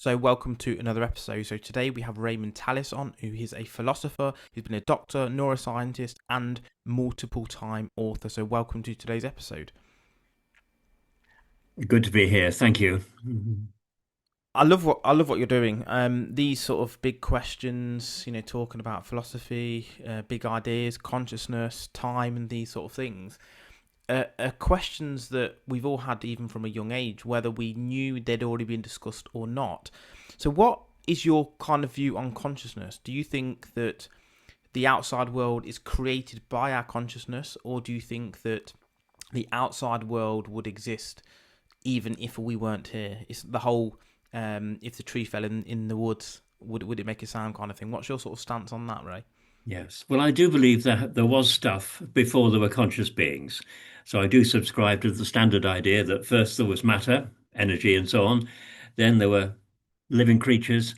So welcome to another episode. So today we have Raymond Tallis on, who is a philosopher. He's been a doctor, neuroscientist, and multiple-time author. So welcome to today's episode. Good to be here. Thank you. I love what you're doing. These sort of big questions, talking about philosophy, big ideas, consciousness, time, and these sort of things. Are questions that we've all had even from a young age, whether we knew they'd already been discussed or not. So what is your kind of view on consciousness? Do you think that the outside world is created by our consciousness, or do you think that the outside world would exist even if we weren't here? It's the whole if the tree fell in the woods, would it make a sound kind of thing? What's your sort of stance on that, Ray? Yes. Well, I do believe that there was stuff before there were conscious beings. So I do subscribe to the standard idea that first there was matter, energy, and so on. Then there were living creatures.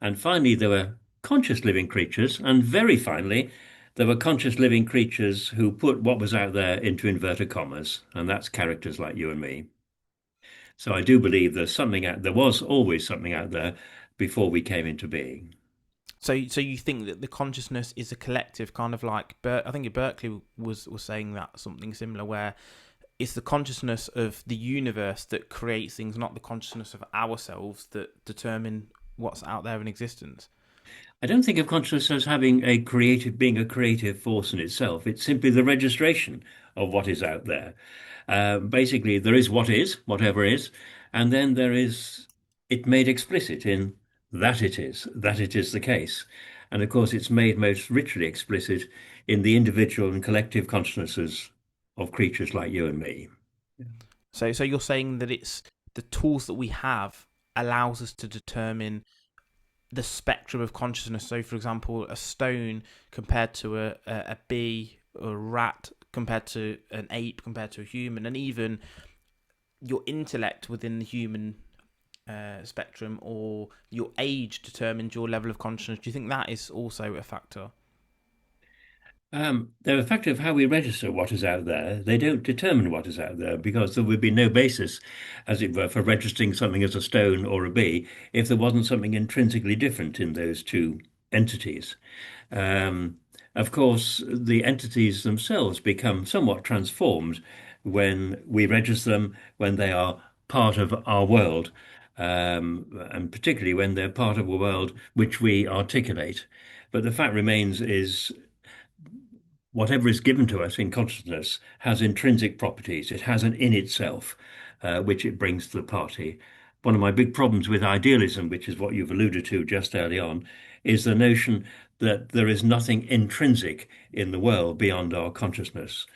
And finally, there were conscious living creatures. And very finally, there were conscious living creatures who put what was out there into inverted commas. And that's characters like you and me. So I do believe there was always something out there before we came into being. So you think that the consciousness is a collective, kind of like I think Berkeley was saying that something similar, where it's the consciousness of the universe that creates things, not the consciousness of ourselves that determine what's out there in existence. I don't think of consciousness as having being a creative force in itself. It's simply the registration of what is out there. Basically, there is what is, whatever is, and then there is it made explicit in that it is the case. And of course, it's made most richly explicit in the individual and collective consciousnesses of creatures like you and me. So you're saying that it's the tools that we have allows us to determine the spectrum of consciousness. So, for example, a stone compared to a bee, or a rat compared to an ape, compared to a human, and even your intellect within the human spectrum, or your age determines your level of consciousness. Do you think that is also a factor? They're a factor of how we register what is out there. They don't determine what is out there because there would be no basis, as it were, for registering something as a stone or a bee if there wasn't something intrinsically different in those two entities. Um, of course, the entities themselves become somewhat transformed when we register them, when they are part of our world, and particularly when they're part of a world which we articulate. But the fact remains is whatever is given to us in consciousness has intrinsic properties. It has an in itself, which it brings to the party. One of my big problems with idealism, which is what you've alluded to just early on, is the notion that there is nothing intrinsic in the world beyond our consciousness.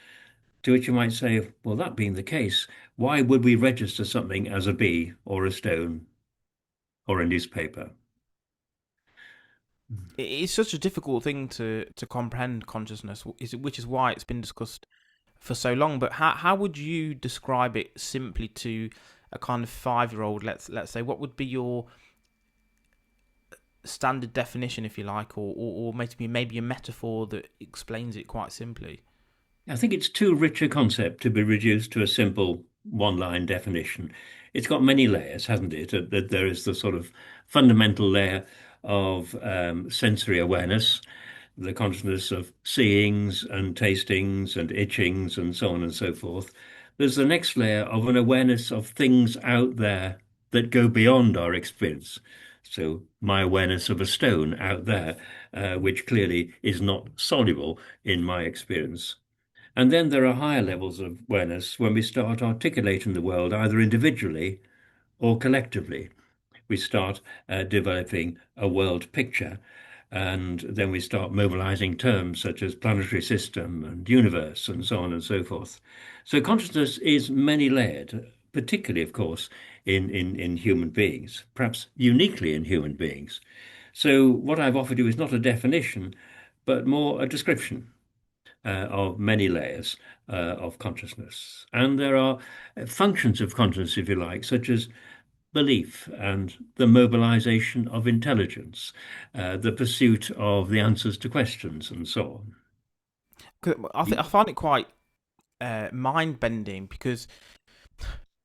To which you might say, well, that being the case, why would we register something as a bee or a stone or a newspaper? It's such a difficult thing to comprehend consciousness, which is why it's been discussed for so long. But how would you describe it simply to a kind of 5-year-old? Let's say, what would be your standard definition, if you like, or maybe a metaphor that explains it quite simply? I think it's too rich a concept to be reduced to a simple one-line definition. It's got many layers, hasn't it? That there is the sort of fundamental layer of sensory awareness, the consciousness of seeings and tastings and itchings and so on and so forth. There's the next layer of an awareness of things out there that go beyond our experience. So my awareness of a stone out there, which clearly is not soluble in my experience. And then there are higher levels of awareness when we start articulating the world either individually or collectively. We start developing a world picture, and then we start mobilizing terms such as planetary system and universe and so on and so forth. So consciousness is many layered, particularly, of course, in human beings, perhaps uniquely in human beings. So what I've offered you is not a definition, but more a description of many layers of consciousness. And there are functions of consciousness, if you like, such as belief and the mobilization of intelligence, the pursuit of the answers to questions, and so 'Cause I find it quite mind bending, because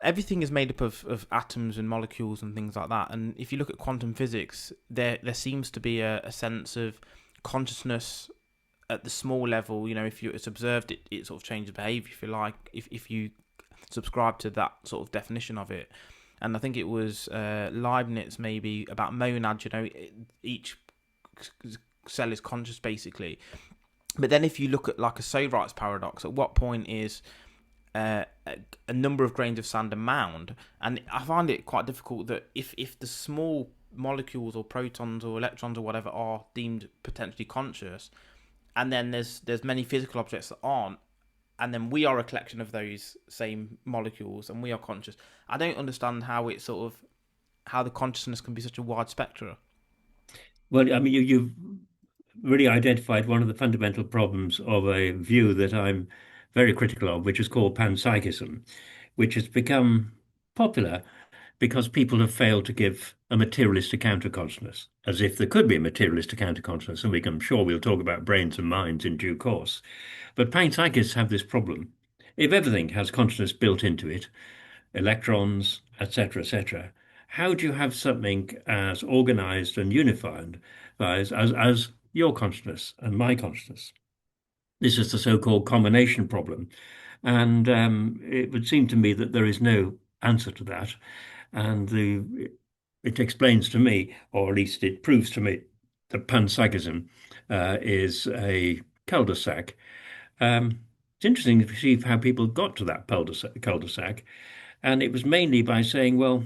everything is made up of atoms and molecules and things like that. And if you look at quantum physics, there seems to be a sense of consciousness at the small level. If it's observed, it sort of changes behavior, if you like, if you subscribe to that sort of definition of it. And I think it was Leibniz, maybe, about monads. Each cell is conscious, basically. But then if you look at like a Sodrite's paradox, at what point is a number of grains of sand a mound? And I find it quite difficult that if the small molecules or protons or electrons or whatever are deemed potentially conscious, and then there's many physical objects that aren't, and then we are a collection of those same molecules and we are conscious. I don't understand how the consciousness can be such a wide spectrum. Well, I mean, you've really identified one of the fundamental problems of a view that I'm very critical of, which is called panpsychism, which has become popular because people have failed to give a materialist account of consciousness, as if there could be a materialist account of consciousness, and I'm sure we'll talk about brains and minds in due course. But panpsychists have this problem. If everything has consciousness built into it, electrons, etc., how do you have something as organized and unified as your consciousness and my consciousness? This is the so-called combination problem. And it would seem to me that there is no answer to that. And it explains to me, or at least it proves to me, that panpsychism is a cul-de-sac. It's interesting to see how people got to that cul-de-sac. And it was mainly by saying, well,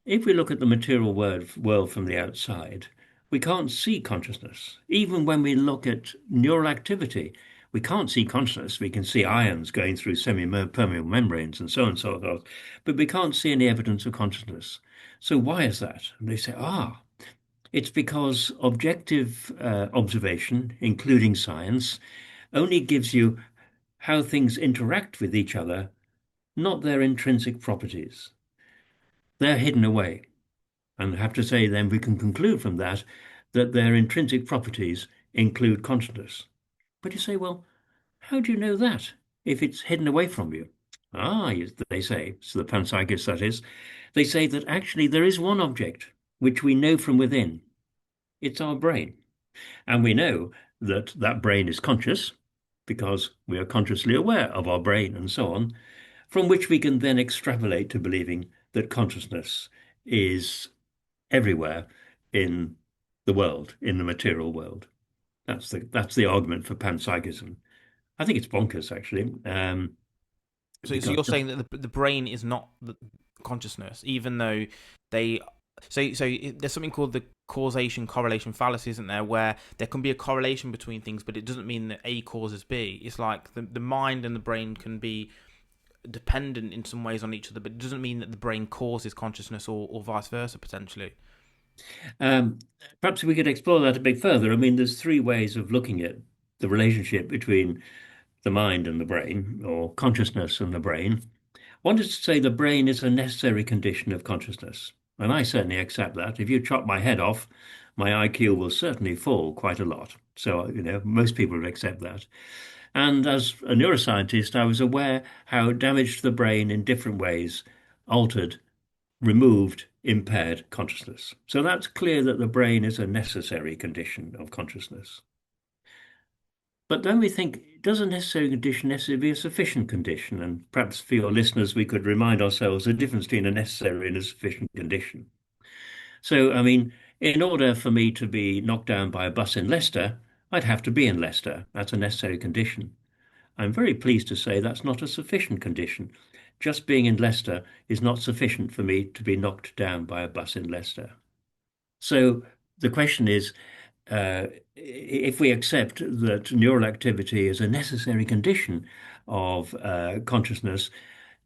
if we look at the material world from the outside, we can't see consciousness. Even when we look at neural activity, we can't see consciousness. We can see ions going through semi-permeable membranes and so on and so forth, but we can't see any evidence of consciousness. So why is that? And they say, it's because objective observation, including science, only gives you how things interact with each other, not their intrinsic properties. They're hidden away. And I have to say, then we can conclude from that that their intrinsic properties include consciousness. But you say, well, how do you know that if it's hidden away from you? They say, so the panpsychists, that is, they say that actually there is one object which we know from within. It's our brain. And we know that that brain is conscious because we are consciously aware of our brain and so on, from which we can then extrapolate to believing that consciousness is everywhere in the world, in the material world. That's the argument for panpsychism. I think it's bonkers, actually. So you're saying that the brain is not the consciousness, even though they. There's something called the causation correlation fallacy, isn't there, where there can be a correlation between things, but it doesn't mean that A causes B. It's like the mind and the brain can be dependent in some ways on each other, but it doesn't mean that the brain causes consciousness or vice versa, potentially. Perhaps we could explore that a bit further. I mean, there's three ways of looking at the relationship between the mind and the brain, or consciousness and the brain. One is to say the brain is a necessary condition of consciousness, and I certainly accept that. If you chop my head off, my IQ will certainly fall quite a lot. So, most people would accept that. And as a neuroscientist, I was aware how damage to the brain in different ways altered, removed, impaired consciousness. So that's clear that the brain is a necessary condition of consciousness. But then we think, does a necessary condition necessarily be a sufficient condition? And perhaps for your listeners, we could remind ourselves the difference between a necessary and a sufficient condition. So, I mean, in order for me to be knocked down by a bus in Leicester, I'd have to be in Leicester. That's a necessary condition. I'm very pleased to say that's not a sufficient condition. Just being in Leicester is not sufficient for me to be knocked down by a bus in Leicester. So the question is, if we accept that neural activity is a necessary condition of consciousness,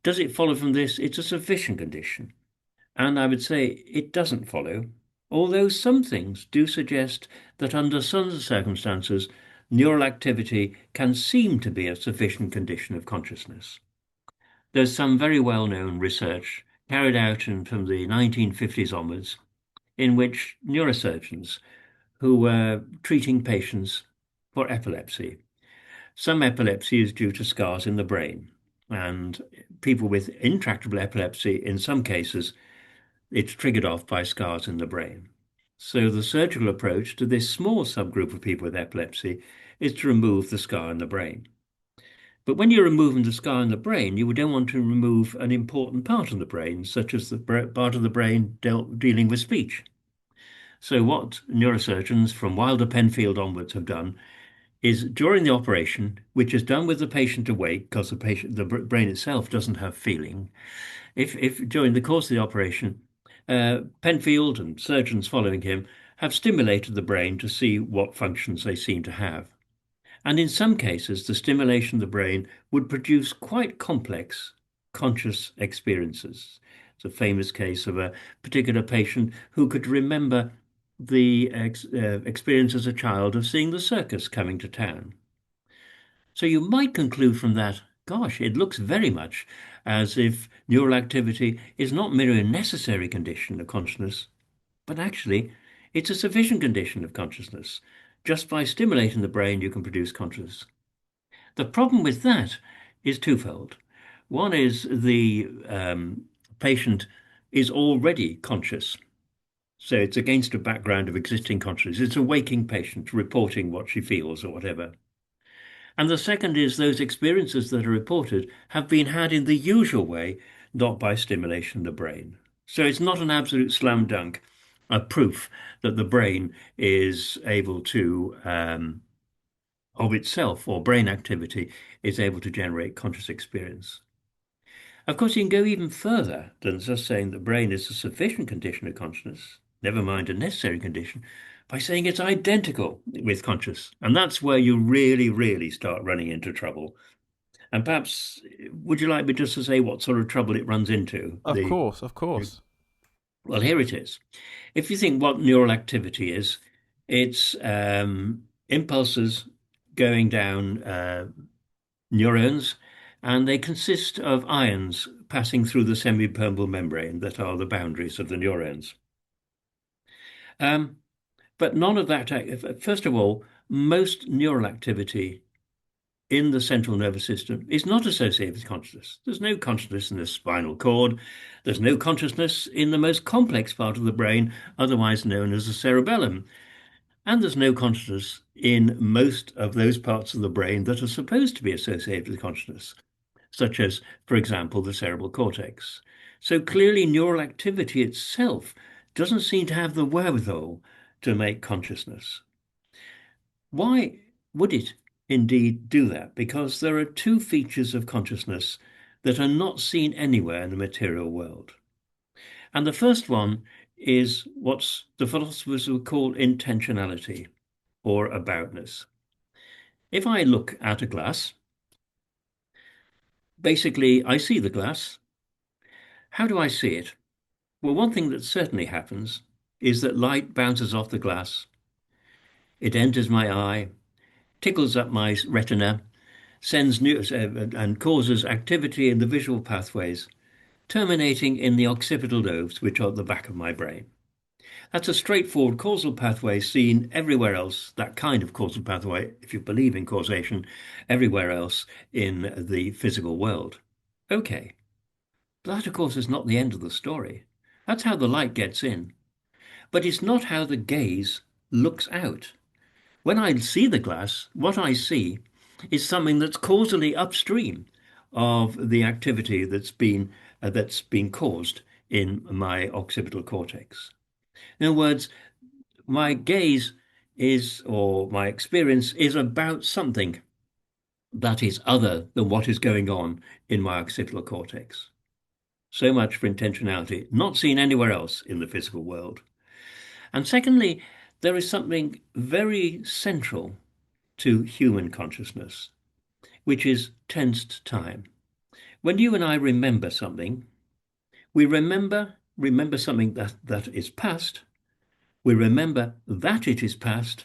does it follow from this it's a sufficient condition? And I would say it doesn't follow, although some things do suggest that under some circumstances, neural activity can seem to be a sufficient condition of consciousness. There's some very well-known research carried out from the 1950s onwards, in which neurosurgeons who were treating patients for epilepsy. Some epilepsy is due to scars in the brain. And people with intractable epilepsy, in some cases, it's triggered off by scars in the brain. So the surgical approach to this small subgroup of people with epilepsy is to remove the scar in the brain. But when you're removing the scar in the brain, you don't want to remove an important part of the brain, such as the part of the brain dealing with speech. So what neurosurgeons from Wilder Penfield onwards have done is during the operation, which is done with the patient awake, because the brain itself doesn't have feeling. If during the course of the operation, Penfield and surgeons following him have stimulated the brain to see what functions they seem to have. And in some cases, the stimulation of the brain would produce quite complex conscious experiences. It's a famous case of a particular patient who could remember the experience as a child of seeing the circus coming to town. So you might conclude from that, gosh, it looks very much as if neural activity is not merely a necessary condition of consciousness, but actually it's a sufficient condition of consciousness. Just by stimulating the brain, you can produce consciousness. The problem with that is twofold. One is the patient is already conscious. So it's against a background of existing consciousness. It's a waking patient reporting what she feels or whatever. And the second is those experiences that are reported have been had in the usual way, not by stimulation of the brain. So it's not an absolute slam dunk, a proof that the brain is able to, of itself, or brain activity, is able to generate conscious experience. Of course, you can go even further than just saying the brain is a sufficient condition of consciousness, never mind a necessary condition, by saying it's identical with conscious. And that's where you really, really start running into trouble. And perhaps, would you like me just to say what sort of trouble it runs into? Of course, of course. Well, here it is. If you think what neural activity is, it's impulses going down neurons, and they consist of ions passing through the semi-permeable membrane that are the boundaries of the neurons. But none of that, first of all, most neural activity in the central nervous system is not associated with consciousness. There's no consciousness in the spinal cord. There's no consciousness in the most complex part of the brain, otherwise known as the cerebellum. And there's no consciousness in most of those parts of the brain that are supposed to be associated with consciousness, such as, for example, the cerebral cortex. So clearly, neural activity itself doesn't seem to have the wherewithal to make consciousness. Why would it indeed do that? Because there are two features of consciousness that are not seen anywhere in the material world. And the first one is what the philosophers would call intentionality or aboutness. If I look at a glass, basically I see the glass. How do I see it? Well, one thing that certainly happens is that light bounces off the glass. It enters my eye, tickles up my retina, sends and causes activity in the visual pathways, terminating in the occipital lobes, which are at the back of my brain. That's a straightforward causal pathway seen everywhere else, that kind of causal pathway, if you believe in causation, everywhere else in the physical world. Okay, but that, of course, is not the end of the story. That's how the light gets in. But it's not how the gaze looks out. When I see the glass, what I see is something that's causally upstream of the activity that's been caused in my occipital cortex. In other words, my gaze is, or my experience is about something that is other than what is going on in my occipital cortex. So much for intentionality, not seen anywhere else in the physical world. And secondly, there is something very central to human consciousness, which is tensed time. When you and I remember something, we remember something that is past, we remember that it is past,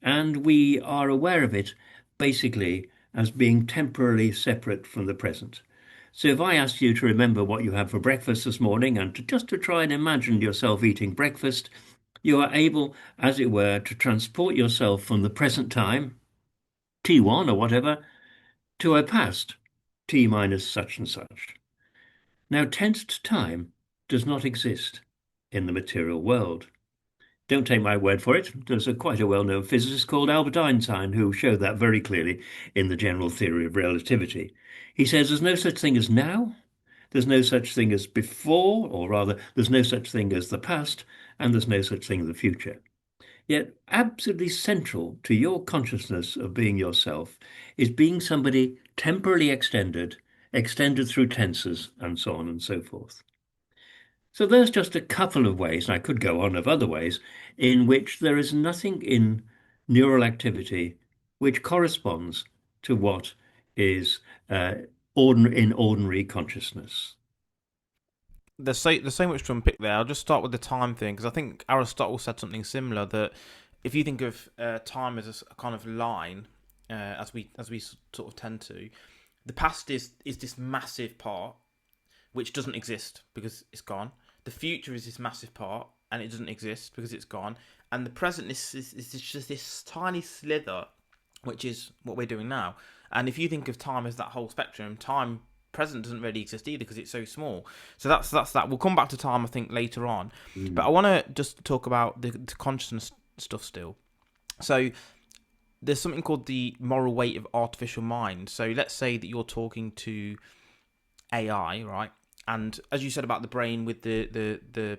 and we are aware of it basically as being temporarily separate from the present. So if I ask you to remember what you had for breakfast this morning and just to try and imagine yourself eating breakfast, you are able, as it were, to transport yourself from the present time, T1 or whatever, to a past. t minus such and such. Now, tensed time does not exist in the material world. Don't take my word for it. There's quite a well-known physicist called Albert Einstein who showed that very clearly in the general theory of relativity. He says there's no such thing as now, there's no such thing as before, or rather, there's no such thing as the past, and there's no such thing as the future. Yet, absolutely central to your consciousness of being yourself is being somebody temporally extended, extended through tenses, and so on and so forth. So there's just a couple of ways, and I could go on of other ways, in which there is nothing in neural activity which corresponds to what is in ordinary consciousness. There's so much to unpick there. I'll just start with the time thing, because I think Aristotle said something similar, that if you think of time as a kind of line, as we sort of tend to, the past is this massive part which doesn't exist because it's gone. The future is this massive part and it doesn't exist because it's gone. And the present is just this tiny slither, which is what we're doing now. And if you think of time as that whole spectrum, time present doesn't really exist either because it's so small. So that's that. We'll come back to time, I think, later on. But I want to just talk about the consciousness stuff still. So there's something called the moral weight of artificial mind. So let's say that you're talking to AI, right? And as you said about the brain with the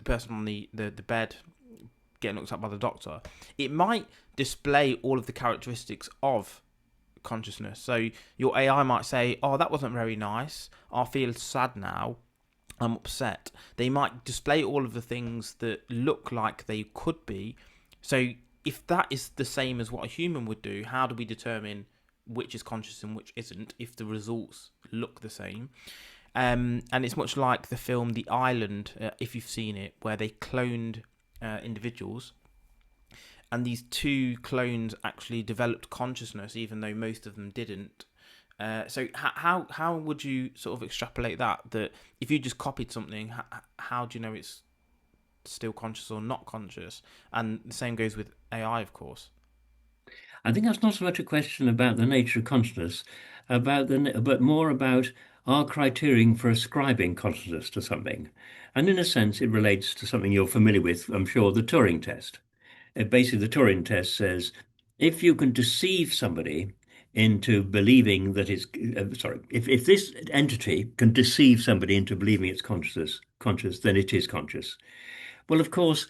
person on the bed getting looked at by the doctor, it might display all of the characteristics of consciousness. So your AI might say, oh, that wasn't very nice. I feel sad now. I'm upset. They might display all of the things that look like they could be. So if that is the same as what a human would do, how do we determine which is conscious and which isn't if the results look the same? And it's much like the film The Island, if you've seen it, where they cloned individuals, and these two clones actually developed consciousness, even though most of them didn't. So how would you sort of extrapolate that if you just copied something, how do you know it's still conscious or not conscious? And the same goes with AI, of course. I think that's not so much a question about the nature of consciousness, but more about our criterion for ascribing consciousness to something. And in a sense, it relates to something you're familiar with, I'm sure, the Turing test. Basically, the Turing test says if you can deceive somebody into believing that it's if this entity can deceive somebody into believing it's conscious, then it is conscious. Well, of course,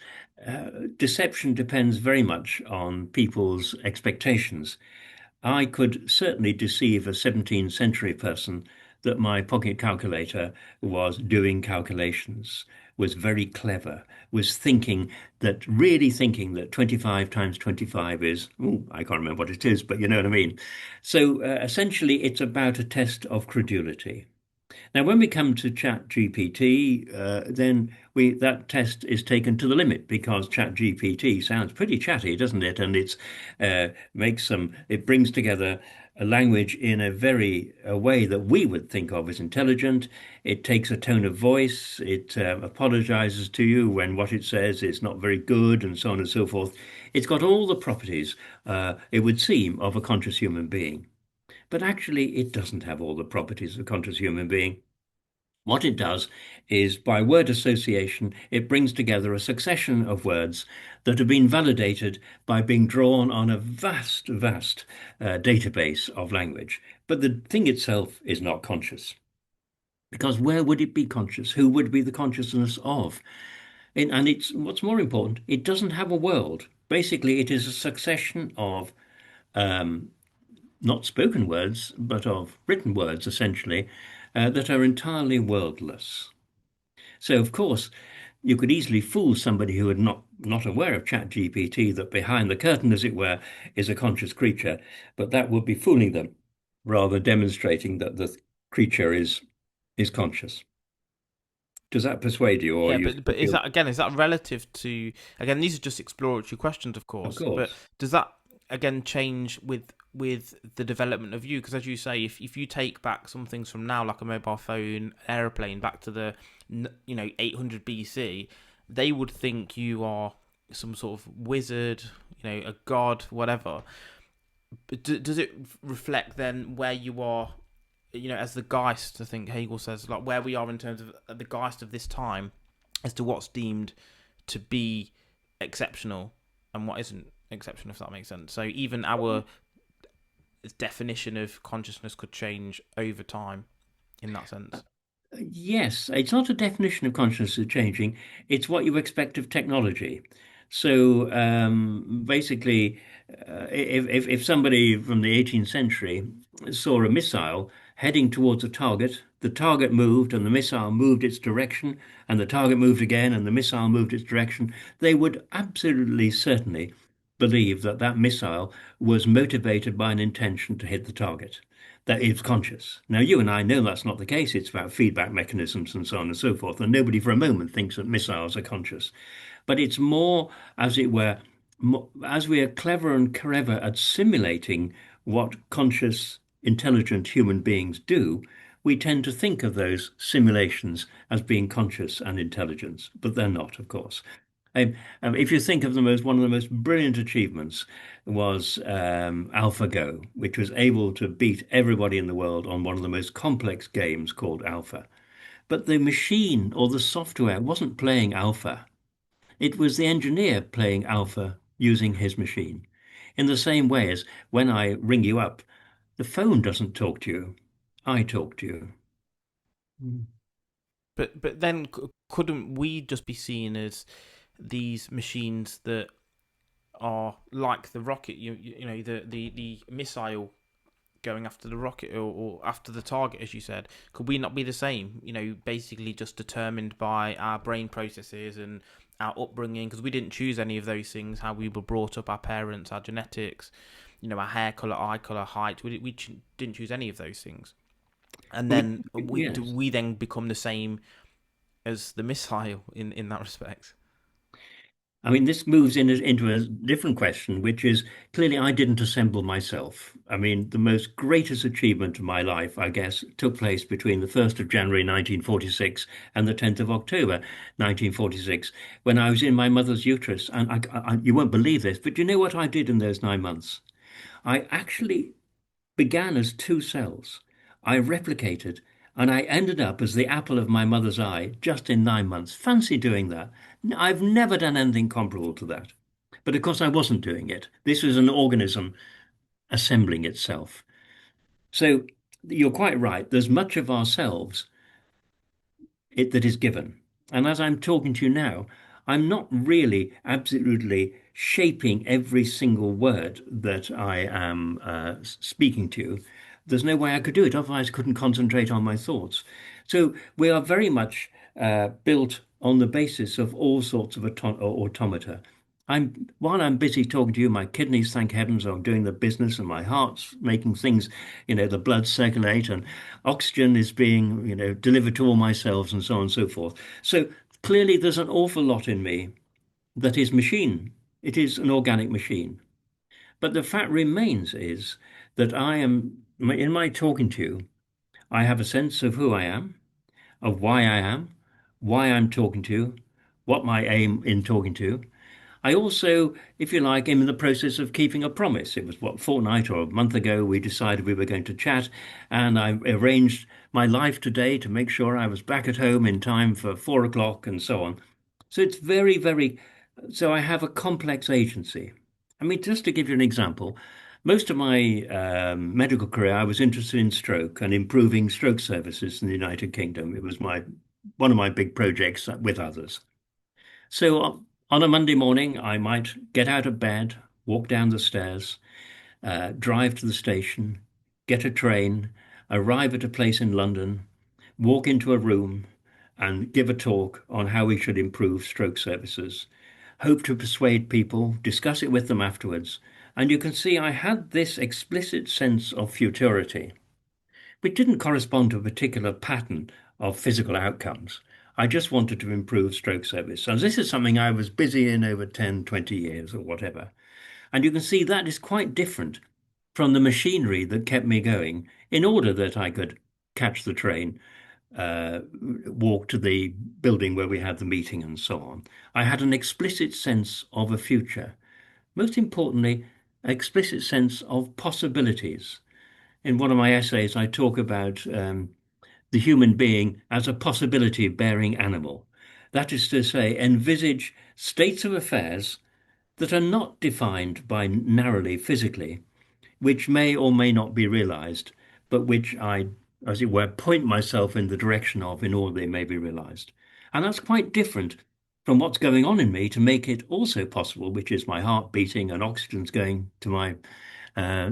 deception depends very much on people's expectations. I could certainly deceive a 17th century person that my pocket calculator was doing calculations, was very clever, was really thinking that 25 times 25 is, I can't remember what it is, but you know what I mean. So essentially, it's about a test of credulity. Now, when we come to ChatGPT, then that test is taken to the limit because ChatGPT sounds pretty chatty, doesn't it? And it brings together a language in a way that we would think of as intelligent. It takes a tone of voice. It apologizes to you when what it says is not very good, and so on and so forth. It's got all the properties, it would seem, of a conscious human being. But actually, it doesn't have all the properties of a conscious human being. What it does is, by word association, it brings together a succession of words that have been validated by being drawn on a vast database of language. But the thing itself is not conscious. Because where would it be conscious? Who would be the consciousness of? And it's what's more important, it doesn't have a world. Basically, it is a succession of not spoken words, but of written words, essentially, that are entirely wordless. So, of course, you could easily fool somebody who is not aware of ChatGPT that behind the curtain, as it were, is a conscious creature, but that would be fooling them rather than demonstrating that the creature is conscious. Does that persuade you, or Yeah, you but feel? is that relative to, again, these are just exploratory questions, of Of course, but course. does that again change with the development of you? Because as you say, if you take back some things from now, like a mobile phone, airplane, back to the 800 BC, they would think you are some sort of wizard, a god, whatever. But does it reflect then where you are as the Geist, I think Hegel says, like where we are in terms of the Geist of this time, as to what's deemed to be exceptional and what isn't exceptional, if that makes sense. So even our definition of consciousness could change over time in that sense. Yes, it's not a definition of consciousness changing, it's what you expect of technology. So basically, if somebody from the 18th century saw a missile heading towards a target, the target moved and the missile moved its direction, and the target moved again and the missile moved its direction, they would absolutely certainly believe that that missile was motivated by an intention to hit the target, that it's conscious. Now, you and I know that's not the case. It's about feedback mechanisms and so on and so forth. And nobody for a moment thinks that missiles are conscious. But it's more, as it were, as we are clever and clever at simulating what conscious, intelligent human beings do, we tend to think of those simulations as being conscious and intelligent, but they're not, of course. If you think of one of the most brilliant achievements was AlphaGo, which was able to beat everybody in the world on one of the most complex games called Alpha. But the machine or the software wasn't playing Alpha. It was the engineer playing Alpha using his machine. In the same way as when I ring you up, the phone doesn't talk to you. I talk to you. But then couldn't we just be seen as these machines that are like the rocket? The missile going after the rocket or after the target, as you said. Could we not be the same? Basically just determined by our brain processes and our upbringing, because we didn't choose any of those things. How we were brought up, our parents, our genetics, our hair color, eye color, height. We didn't choose any of those things. And then Yes. we then become the same as the missile in that respect. I mean, this moves into a different question, which is clearly I didn't assemble myself. I mean, the most greatest achievement of my life, I guess, took place between the 1st of January 1946 and the 10th of October 1946, when I was in my mother's uterus. And you won't believe this, but you know what I did in those 9 months? I actually began as two cells. I replicated and I ended up as the apple of my mother's eye just in 9 months. Fancy doing that. I've never done anything comparable to that. But of course, I wasn't doing it. This was an organism assembling itself. So you're quite right. There's much of ourselves that is given. And as I'm talking to you now, I'm not really absolutely shaping every single word that I am speaking to you. There's no way I could do it, otherwise I couldn't concentrate on my thoughts. So we are very much built on the basis of all sorts of automata. While I'm busy talking to you, my kidneys, thank heavens, are doing the business, and my heart's making things, the blood circulate, and oxygen is being, delivered to all my cells, and so on and so forth. So clearly, there's an awful lot in me that is machine. It is an organic machine. But the fact remains is that in my talking to you, I have a sense of who I am, of why I am, why I'm talking to you, what my aim in talking to you. I also, if you like, am in the process of keeping a promise. It was, what, a fortnight or a month ago, we decided we were going to chat, and I arranged my life today to make sure I was back at home in time for 4 o'clock and so on. So it's very, very, so I have a complex agency. I mean, just to give you an example, most of my medical career, I was interested in stroke and improving stroke services in the United Kingdom. It was one of my big projects with others. So on a Monday morning, I might get out of bed, walk down the stairs, drive to the station, get a train, arrive at a place in London, walk into a room, and give a talk on how we should improve stroke services. Hope to persuade people, discuss it with them afterwards. And you can see I had this explicit sense of futurity, which didn't correspond to a particular pattern of physical outcomes. I just wanted to improve stroke service. And this is something I was busy in over 10, 20 years or whatever. And you can see that is quite different from the machinery that kept me going in order that I could catch the train, walk to the building where we had the meeting and so on. I had an explicit sense of a future. Most importantly, an explicit sense of possibilities. in one of my essays, I talk about the human being as a possibility-bearing animal. That is to say, envisage states of affairs that are not defined by narrowly physically, which may or may not be realized, but which I, as it were, point myself in the direction of in order they may be realized. And that's quite different from what's going on in me to make it also possible, which is my heart beating and oxygen's going to my uh,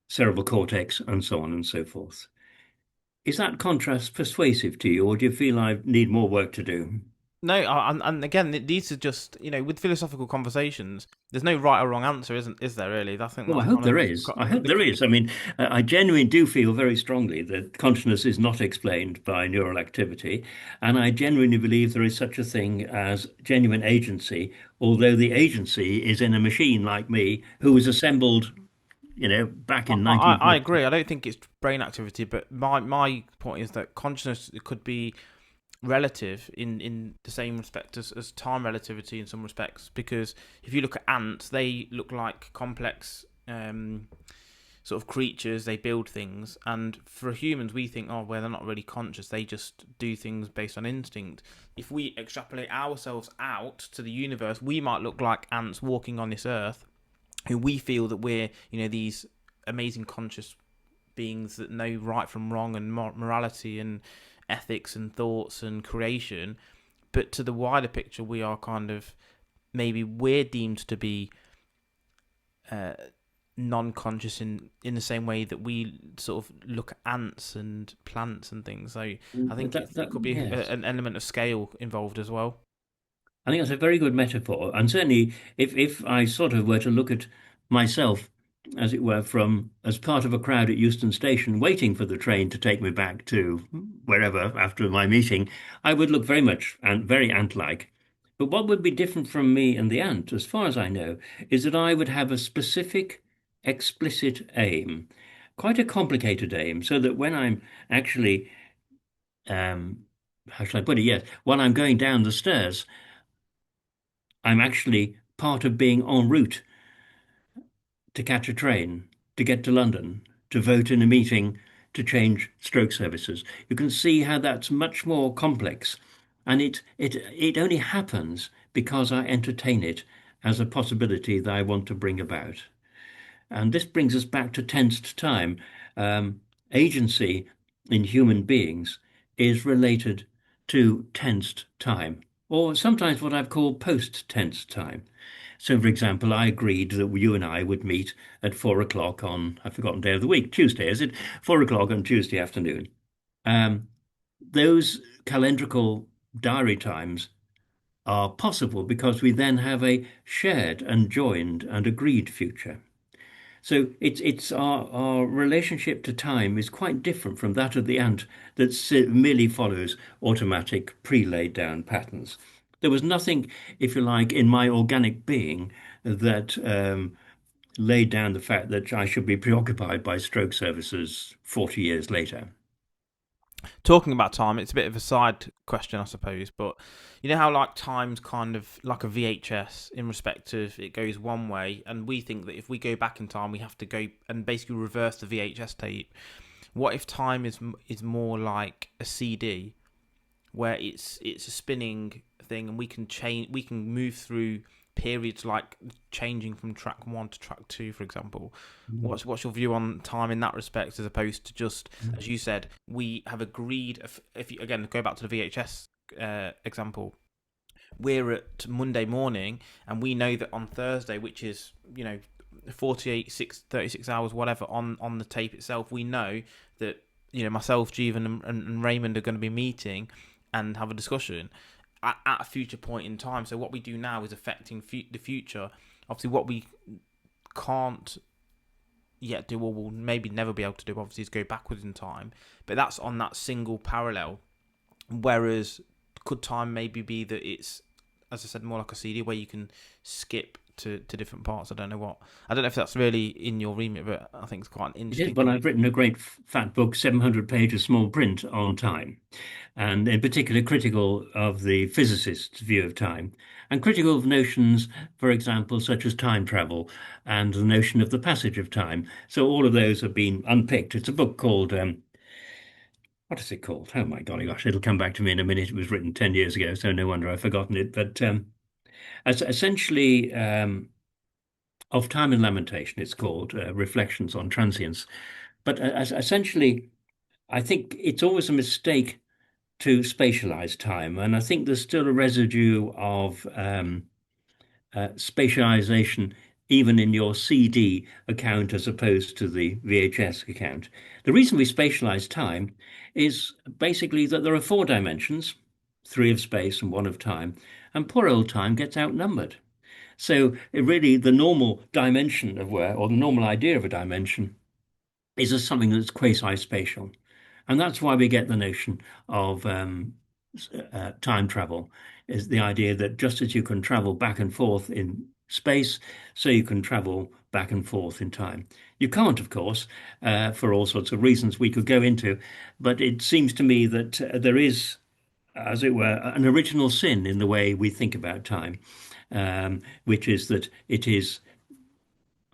cerebral cortex and so on and so forth. Is that contrast persuasive to you, or do you feel I need more work to do? No, and again, these are just, with philosophical conversations. There's no right or wrong answer, is there? Really, I think Well, I that's hope kind there of is. I hope there is. I mean, I genuinely do feel very strongly that consciousness is not explained by neural activity, and I genuinely believe there is such a thing as genuine agency, although the agency is in a machine like me who was assembled, back in I 1950. agree. I don't think it's brain activity, but my point is that consciousness could be relative in the same respect as time relativity in some respects, because if you look at ants, they look like complex sort of creatures. They build things, and for humans we think, oh well, they're not really conscious, they just do things based on instinct. If we extrapolate ourselves out to the universe, we might look like ants walking on this earth, who we feel that we're these amazing conscious beings that know right from wrong and morality and ethics and thoughts and creation. But to the wider picture, we are kind of, maybe we're deemed to be non-conscious in the same way that we sort of look at ants and plants and things. So I think it could be Yes. an element of scale involved as well. I think that's a very good metaphor. And certainly, if I sort of were to look at myself, as it were, from as part of a crowd at Euston Station waiting for the train to take me back to wherever after my meeting, I would look very much and very ant-like. But what would be different from me and the ant, as far as I know, is that I would have a specific, explicit aim, quite a complicated aim, so that when I'm actually, how shall I put it? Yes, when I'm going down the stairs, I'm actually part of being en route to catch a train, to get to London, to vote in a meeting to change stroke services. You can see how that's much more complex. And it only happens because I entertain it as a possibility that I want to bring about. And this brings us back to tensed time. Agency in human beings is related to tensed time, or sometimes what I've called post-tense time. So, for example, I agreed that you and I would meet at 4 o'clock on, I've forgotten day of the week, Tuesday, is it? 4 o'clock on Tuesday afternoon. Um, those calendrical diary times are possible because we then have a shared and joined and agreed future. So it's our relationship to time is quite different from that of the ant that merely follows automatic pre-laid down patterns. There was nothing, if you like, in my organic being that laid down the fact that I should be preoccupied by stroke services 40 years later. Talking about time, it's a bit of a side question, I suppose, but you know how like time's kind of like a VHS in respect of it goes one way, and we think that if we go back in time, we have to go and basically reverse the VHS tape. What if time is more like a CD, where it's a spinning thing, and we can move through periods, like changing from track 1 to track 2, for example. What's your view on time in that respect, as opposed to just, as you said, we have agreed, if you, again, go back to the VHS example, we're at Monday morning and we know that on Thursday, which is 36 hours, whatever, on the tape itself, we know that myself, Jeevan, and Raymond are going to be meeting and have a discussion at a future point in time. So what we do now is affecting the future. Obviously, what we can't yet do, or will maybe never be able to do, obviously, is go backwards in time. But that's on that single parallel. Whereas, could time maybe be that it's, as I said, more like a CD where you can skip to different parts. I don't know if that's really in your remit, but I think it's quite an It is, interesting but thing. I've written a great fat book, 700 pages small print on time, and in particular critical of the physicist's view of time, and critical of notions, for example, such as time travel and the notion of the passage of time. So all of those have been unpicked. It's a book called, what is it called? Oh my golly gosh, it'll come back to me in a minute. It was written 10 years ago, so no wonder I've forgotten it. But essentially, of Time and Lamentation, it's called Reflections on Transience. But essentially, I think it's always a mistake to spatialize time, and I think there's still a residue of spatialization even in your CD account as opposed to the VHS account. The reason we spatialize time is basically that there are four dimensions, three of space and one of time, and poor old time gets outnumbered. So really, the normal dimension of where, or the normal idea of a dimension, is as something that's quasi-spatial. And that's why we get the notion of time travel, is the idea that just as you can travel back and forth in space, so you can travel back and forth in time. You can't, of course, for all sorts of reasons we could go into, but it seems to me that there is, as it were, an original sin in the way we think about time, which is that it is,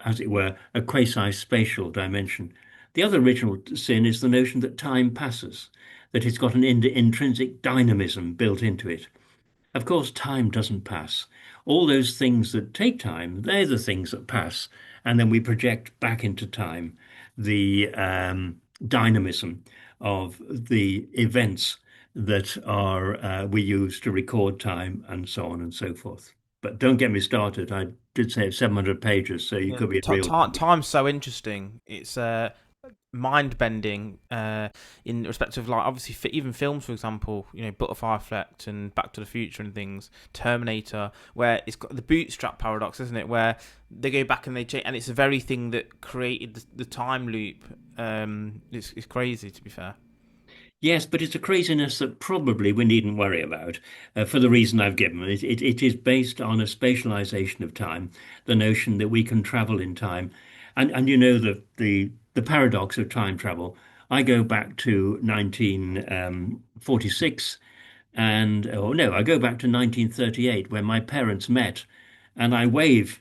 as it were, a quasi-spatial dimension. The other original sin is the notion that time passes, that it's got an intrinsic dynamism built into it. Of course, time doesn't pass. All those things that take time, they're the things that pass, and then we project back into time the dynamism of the events that are we use to record time and so on and so forth. But don't get me started. I did say it's 700 pages, so you Yeah, could be a real. time's so interesting. It's mind bending in respect of like obviously even films, for example, Butterfly Effect and Back to the Future and things, Terminator, where it's got the bootstrap paradox, isn't it? Where they go back and they change, and it's the very thing that created the time loop. It's crazy, to be fair. Yes, but it's a craziness that probably we needn't worry about for the reason I've given. It is based on a spatialization of time, the notion that we can travel in time. And you know the paradox of time travel. I go back to 1946 and, oh no, I go back to 1938 when my parents met and I wave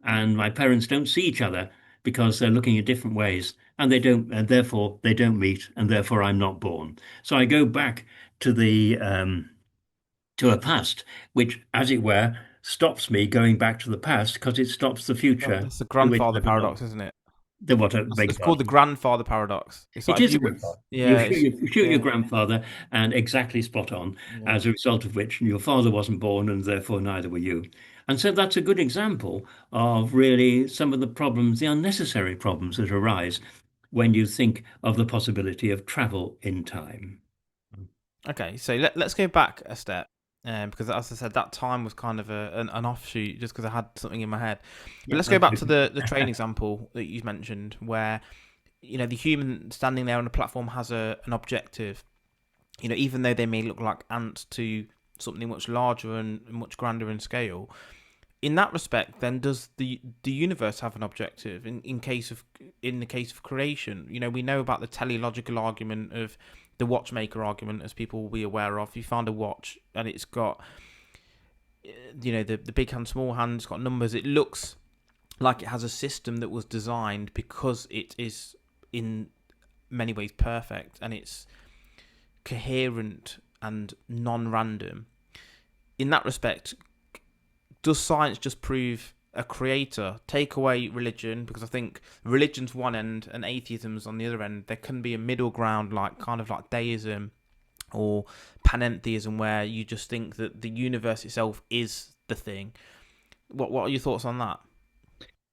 and my parents don't see each other because they're looking at different ways and they don't and therefore they don't meet and therefore I'm not born. So I go back to the to a past which, as it were, stops me going back to the past because it stops the future That's the to which grandfather I belong. paradox, isn't it? The what? I beg It's your called the pardon. grandfather paradox. It's It like if is a you, good thought. yeah, You shoot your yeah, grandfather and exactly spot on, yeah. as a result of which your father wasn't born and therefore neither were you. And so that's a good example of really some of the problems, the unnecessary problems that arise when you think of the possibility of travel in time. Okay, so let's go back a step, because as I said, that time was kind of an offshoot, just because I had something in my head. But Yeah, let's go back to absolutely. the train example that you mentioned, where the human standing there on a platform has an objective. Even though they may look like ants to something much larger and much grander in scale. In that respect, then does the universe have an objective in the case of creation? We know about the teleological argument of the watchmaker argument, as people will be aware of. You find a watch and it's got the big hand, small hand, it's got numbers. It looks like it has a system that was designed because it is in many ways perfect and it's coherent and non-random. In that respect, does science just prove a creator? Take away religion, because I think religion's one end and atheism's on the other end. There can be a middle ground, like kind of like deism or panentheism, where you just think that the universe itself is the thing. What are your thoughts on that?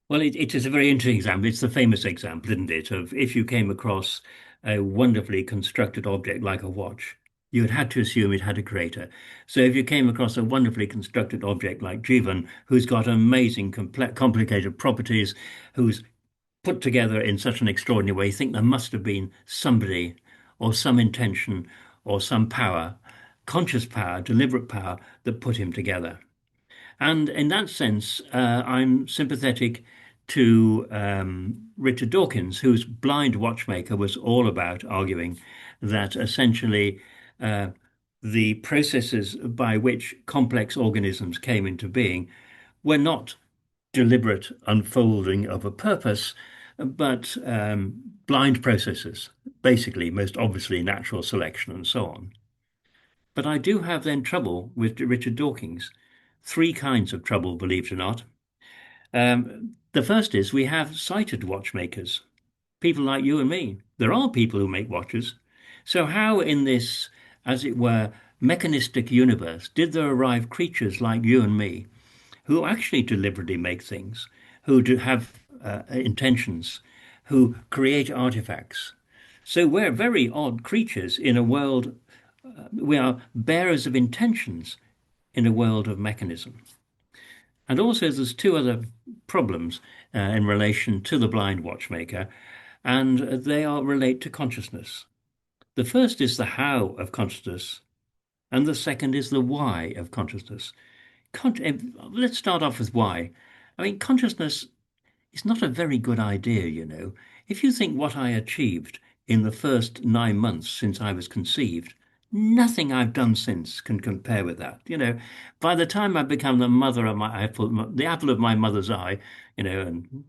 Well, it is a very interesting example. It's the famous example, isn't it, of if you came across a wonderfully constructed object like a watch, you had to assume it had a creator. So if you came across a wonderfully constructed object like Jivan, who's got amazing, complicated properties, who's put together in such an extraordinary way, you think there must have been somebody or some intention or some power, conscious power, deliberate power that put him together. And in that sense, I'm sympathetic to Richard Dawkins, whose Blind Watchmaker was all about arguing that essentially uh, the processes by which complex organisms came into being were not deliberate unfolding of a purpose, but blind processes, basically, most obviously natural selection and so on. But I do have then trouble with Richard Dawkins. Three kinds of trouble, believe it or not. The first is we have sighted watchmakers, people like you and me. There are people who make watches. So, how in this, as it were, mechanistic universe did there arrive creatures like you and me who actually deliberately make things, who do have intentions, who create artifacts? So, we're very odd creatures in a world, we are bearers of intentions in a world of mechanism. And also, there's two other problems in relation to the blind watchmaker, and they are relate to consciousness. The first is the how of consciousness, and the second is the why of consciousness. Let's start off with why. I mean, consciousness is not a very good idea, you know. If you think what I achieved in the first 9 months since I was conceived, nothing I've done since can compare with that. You know, by the time I become the mother of the apple of my mother's eye, you know, and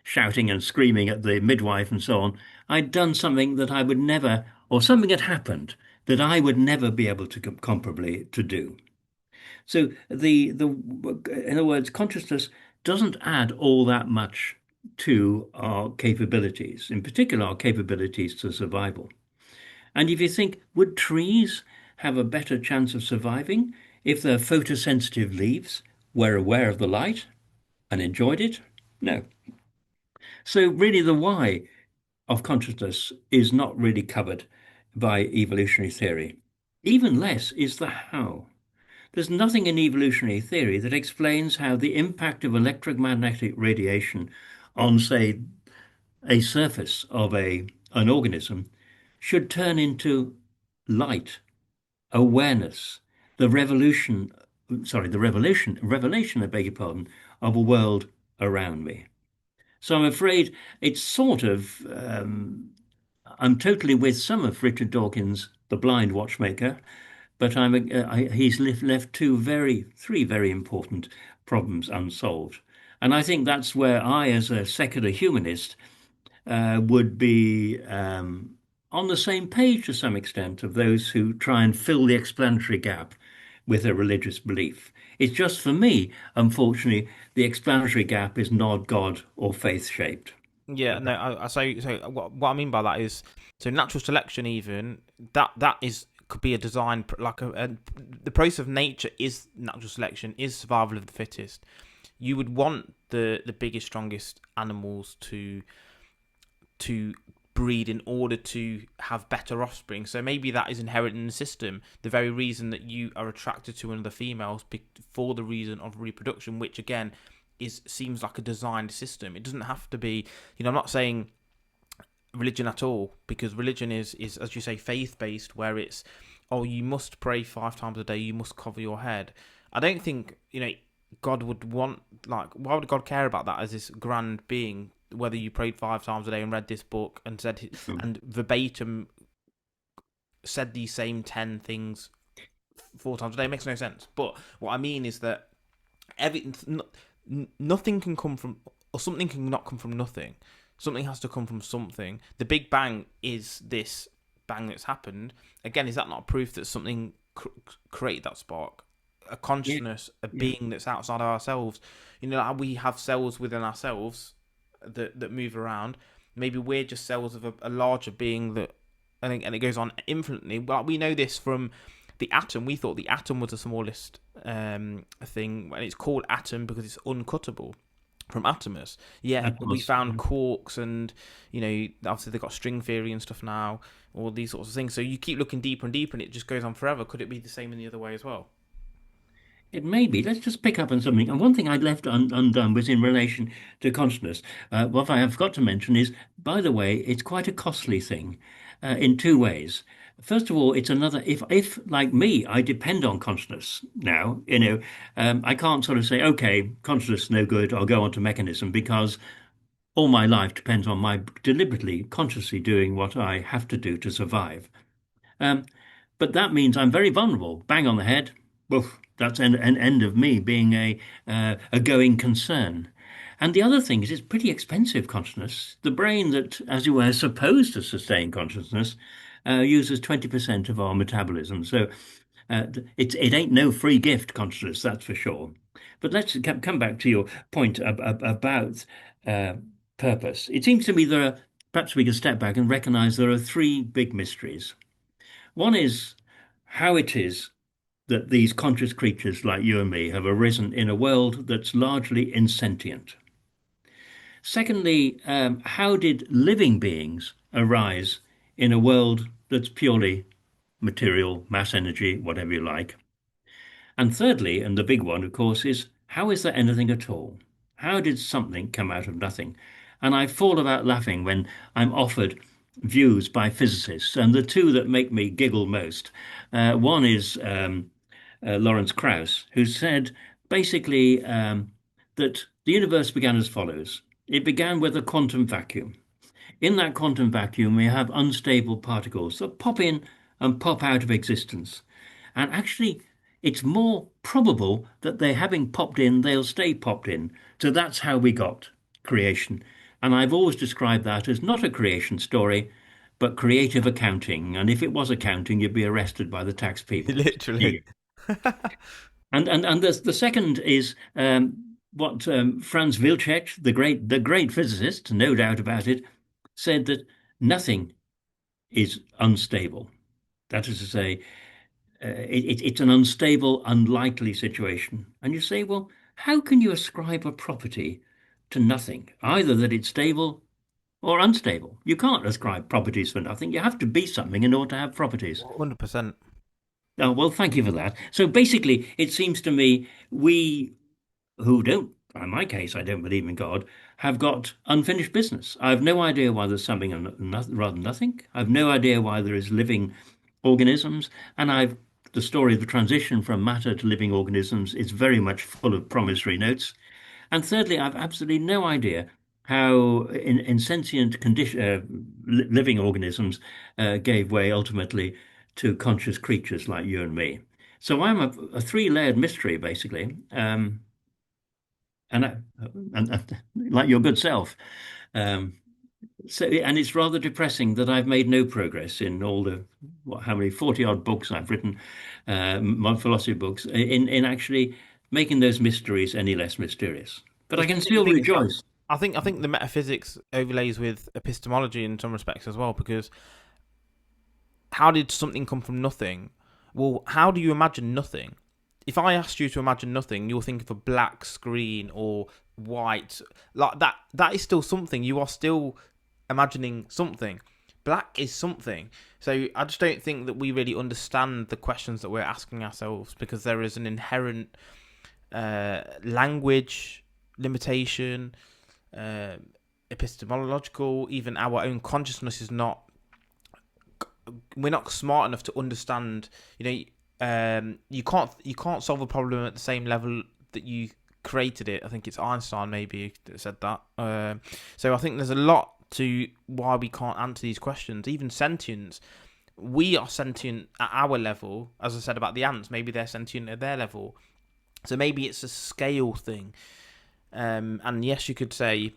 shouting and screaming at the midwife and so on, I'd done something that I would never, or something had happened that I would never be able to comparably to do. So in other words, consciousness doesn't add all that much to our capabilities, in particular our capabilities to survival. And if you think, would trees have a better chance of surviving if they're photosensitive leaves were aware of the light and enjoyed it? No. So really the why of consciousness is not really covered by evolutionary theory. Even less is the how. There's nothing in evolutionary theory that explains how the impact of electromagnetic radiation on, say, a surface of an organism should turn into light, awareness, the revolution, revelation, I beg your pardon, of a world around me. So I'm afraid it's sort of, I'm totally with some of Richard Dawkins, the blind watchmaker, but he's left three very important problems unsolved. And I think that's where I, as a secular humanist, would be on the same page to some extent of those who try and fill the explanatory gap with a religious belief. It's just for me, unfortunately, the explanatory gap is not God or faith shaped. Yeah, no. So what I mean by that is, so natural selection, even that is could be a design like the process of nature is natural selection, is survival of the fittest. You would want the biggest, strongest animals to breed in order to have better offspring. So maybe that is inherent in the system. The very reason that you are attracted to another female is for the reason of reproduction, which again seems like a designed system. It doesn't have to be, I'm not saying religion at all, because religion is as you say, faith based, where it's, oh, you must pray 5 times a day, you must cover your head. I don't think God would want, like, why would God care about that as this grand being, whether you prayed 5 times a day and read this book and said and verbatim said these same 10 things 4 times a day? It makes no sense. But what I mean is that nothing can come from, or something can not come from nothing. Something has to come from something. The Big Bang is this bang that's happened. Again, is that not proof that something created that spark? A consciousness, a being that's outside of ourselves. How we have cells within ourselves that move around. Maybe we're just cells of a larger being that, and it goes on infinitely. But we know this from the atom. We thought the atom was the smallest thing, and it's called atom because it's uncuttable from Atomus. Yeah, we found quarks, and obviously they've got string theory and stuff now, all these sorts of things. So you keep looking deeper and deeper, and it just goes on forever. Could it be the same in the other way as well? It may be. Let's just pick up on something. And one thing I'd left undone was in relation to consciousness. What I have got to mention is, by the way, it's quite a costly thing. in two ways. First of all, it's another. If like me, I depend on consciousness now. I can't sort of say, okay, consciousness is no good. I'll go on to mechanism because all my life depends on my deliberately, consciously doing what I have to do to survive. Um, but that means I'm very vulnerable. Bang on the head. Well, that's an end of me being a going concern. And the other thing is, it's pretty expensive consciousness. The brain that, as you were, is supposed to sustain consciousness, uses 20% of our metabolism. So it ain't no free gift, consciousness, that's for sure. But let's come back to your point about uh, purpose. It seems to me perhaps we can step back and recognize there are three big mysteries. One is how it is that these conscious creatures like you and me have arisen in a world that's largely insentient. Secondly, how did living beings arise in a world that's purely material, mass energy, whatever you like? And thirdly, and the big one, of course, is how is there anything at all? How did something come out of nothing? And I fall about laughing when I'm offered views by physicists, and the two that make me giggle most. One is Lawrence Krauss, who said basically that the universe began as follows. It began with a quantum vacuum. In that quantum vacuum, we have unstable particles that pop in and pop out of existence. And actually, it's more probable that they having popped in, they'll stay popped in. So that's how we got creation. And I've always described that as not a creation story, but creative accounting. And if it was accounting, you'd be arrested by the tax people. Literally. And the second is what Franz Wilczek, the great physicist, no doubt about it, said that nothing is unstable. That is to say, it's an unstable, unlikely situation. And you say, well, how can you ascribe a property to nothing? Either that it's stable or unstable. You can't ascribe properties for nothing. You have to be something in order to have properties. 100%. Oh, well, thank you for that. So basically, it seems to me we who don't, in my case, I don't believe in God, have got unfinished business. I have no idea why there's something rather than nothing. I have no idea why there is living organisms, and the story of the transition from matter to living organisms is very much full of promissory notes. And thirdly, I've absolutely no idea how in sentient living organisms gave way ultimately to conscious creatures like you and me. So I'm a three-layered mystery, basically. And like your good self. And it's rather depressing that I've made no progress in all the how many 40 odd books I've written, my philosophy books, in actually making those mysteries any less mysterious. But I can still rejoice. I think the metaphysics overlays with epistemology in some respects as well, because how did something come from nothing? Well, how do you imagine nothing? If I asked you to imagine nothing, you'll think of a black screen or white. Like that. That is still something. You are still imagining something. Black is something. So I just don't think that we really understand the questions that we're asking ourselves, because there is an inherent language limitation, epistemological. Even our own consciousness is not. We're not smart enough to understand. You can't solve a problem at the same level that you created it. I think it's Einstein maybe that said that. So I think there's a lot to why we can't answer these questions. Even sentience, we are sentient at our level. As I said about the ants, maybe they're sentient at their level. So maybe it's a scale thing. And yes, you could say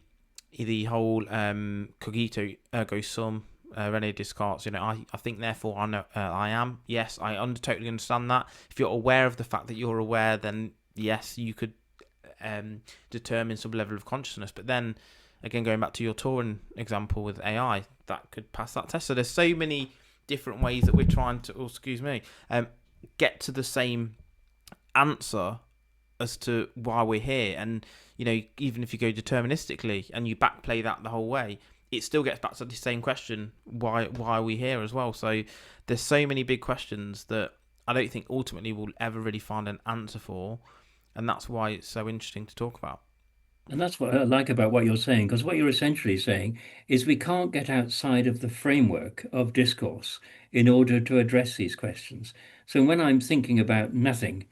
the whole cogito ergo sum. René Descartes, I think, therefore I know I am. Yes, I totally understand that. If you're aware of the fact that you're aware, then yes, you could determine some level of consciousness. But then, again, going back to your Turing example with AI, that could pass that test. So there's so many different ways that we're trying to, get to the same answer as to why we're here. And, even if you go deterministically and you backplay that the whole way, it still gets back to the same question, why are we here as well? So there's so many big questions that I don't think ultimately we'll ever really find an answer for, and that's why it's so interesting to talk about. And that's what I like about what you're saying, because what you're essentially saying is we can't get outside of the framework of discourse in order to address these questions. So when I'm thinking about nothing,